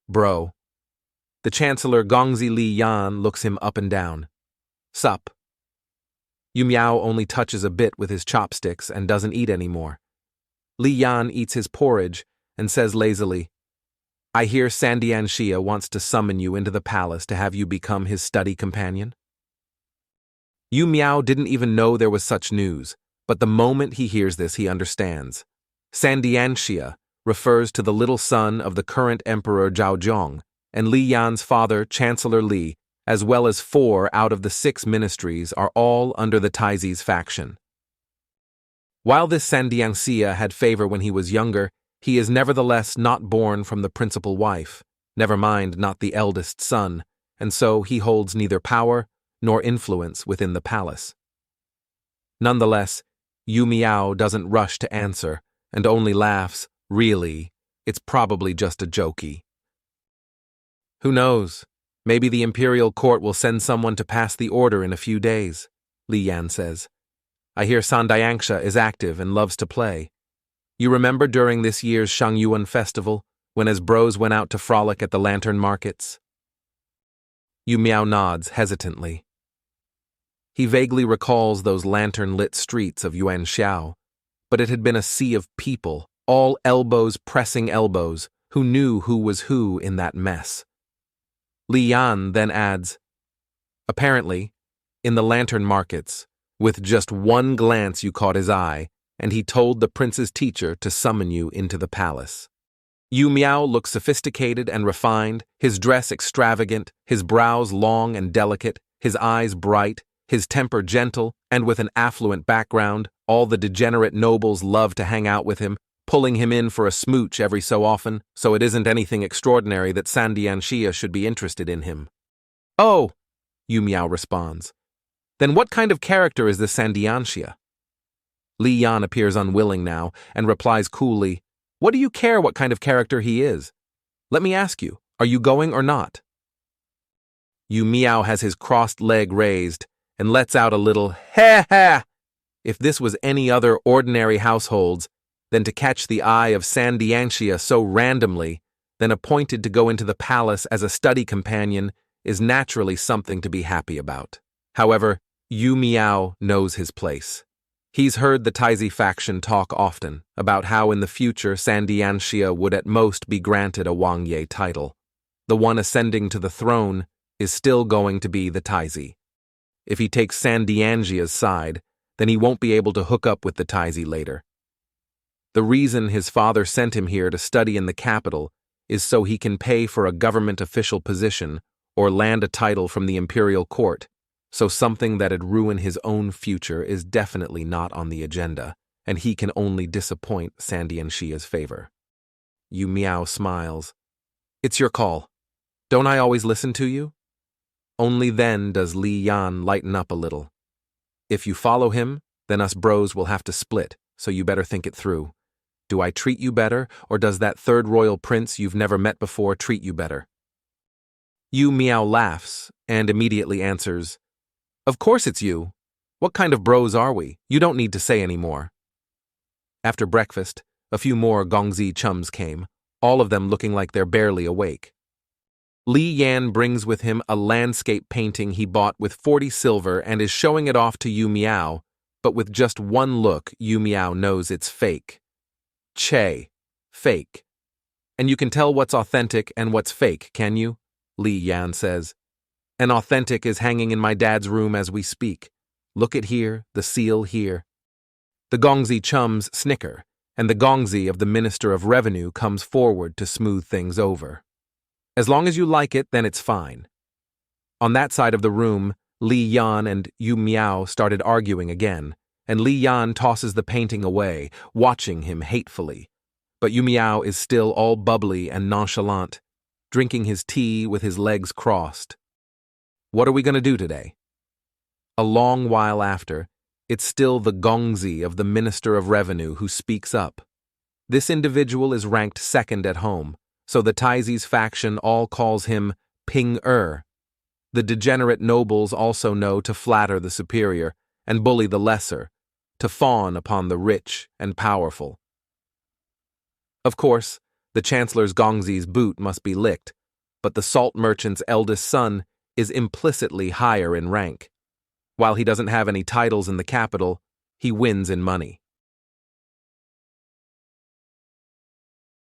Bro. The Chancellor Gongzi Li Yan looks him up and down. Sup. Yu Miao only touches a bit with his chopsticks and doesn't eat anymore. Li Yan eats his porridge and says lazily, I hear Sandian Xia wants to summon you into the palace to have you become his study companion. Yu Miao didn't even know there was such news, but the moment he hears this he understands. Sandian Xia refers to the little son of the current Emperor Zhaozhong, and Li Yan's father, Chancellor Li, as well as 4 out of the 6 ministries are all under the Taizi's faction. While this Sandian Xia had favor when he was younger, he is nevertheless not born from the principal wife, never mind not the eldest son, and so he holds neither power nor influence within the palace. Nonetheless, Yu Miao doesn't rush to answer, and only laughs, really, it's probably just a jokey. Who knows? Maybe the imperial court will send someone to pass the order in a few days, Li Yan says. I hear Sandiangsha is active and loves to play. You remember during this year's Shangyuan festival, when his bros went out to frolic at the lantern markets? Yu Miao nods hesitantly. He vaguely recalls those lantern-lit streets of Yuanxiao, but it had been a sea of people, all elbows pressing elbows, who knew who was who in that mess. Li Yan then adds, apparently, in the lantern markets, with just one glance you caught his eye, and he told the prince's teacher to summon you into the palace. Yu Miao looked sophisticated and refined, his dress extravagant, his brows long and delicate, his eyes bright, his temper gentle, and with an affluent background, all the degenerate nobles loved to hang out with him, pulling him in for a smooch every so often, so it isn't anything extraordinary that Sandian Xia should be interested in him. Oh, Yu Miao responds. Then what kind of character is this Sandian Xia? Li Yan appears unwilling now and replies coolly, What do you care what kind of character he is? Let me ask you, are you going or not? Yu Miao has his crossed leg raised and lets out a little ha-ha. If this was any other ordinary households, then to catch the eye of Sandian Xia so randomly, then appointed to go into the palace as a study companion is naturally something to be happy about. However, Yu Miao knows his place. He's heard the Taizi faction talk often about how in the future Sandian Xia would at most be granted a Wang Ye title. The one ascending to the throne is still going to be the Taizi. If he takes Sandian Xia's side, then he won't be able to hook up with the Taizi later. The reason his father sent him here to study in the capital is so he can pay for a government official position or land a title from the imperial court, so something that'd ruin his own future is definitely not on the agenda, and he can only disappoint Sandian Xia's favor. Yu Miao smiles. It's your call. Don't I always listen to you? Only then does Li Yan lighten up a little. If you follow him, then us bros will have to split, so you better think it through. Do I treat you better, or does that third royal prince you've never met before treat you better? Yu Miao laughs and immediately answers, Of course it's you. What kind of bros are we? You don't need to say any more. After breakfast, a few more Gongzi chums came, all of them looking like they're barely awake. Li Yan brings with him a landscape painting he bought with 40 silver and is showing it off to Yu Miao, but with just one look, Yu Miao knows it's fake. Che. Fake. And you can tell what's authentic and what's fake, can you? Li Yan says. An authentic is hanging in my dad's room as we speak. Look at here, the seal here. The Gongzi chums snicker, and the Gongzi of the Minister of Revenue comes forward to smooth things over. As long as you like it, then it's fine. On that side of the room, Li Yan and Yu Miao started arguing again, and Li Yan tosses the painting away, watching him hatefully. But Yu Miao is still all bubbly and nonchalant, drinking his tea with his legs crossed. What are we going to do today? A long while after, it's still the Gongzi of the Minister of Revenue who speaks up. This individual is ranked second at home, so the Taizi's faction all calls him Ping-er. The degenerate nobles also know to flatter the superior and bully the lesser, to fawn upon the rich and powerful. Of course, The Chancellor's Gongzi's boot must be licked, but the salt merchant's eldest son is implicitly higher in rank. While he doesn't have any titles in the capital, he wins in money.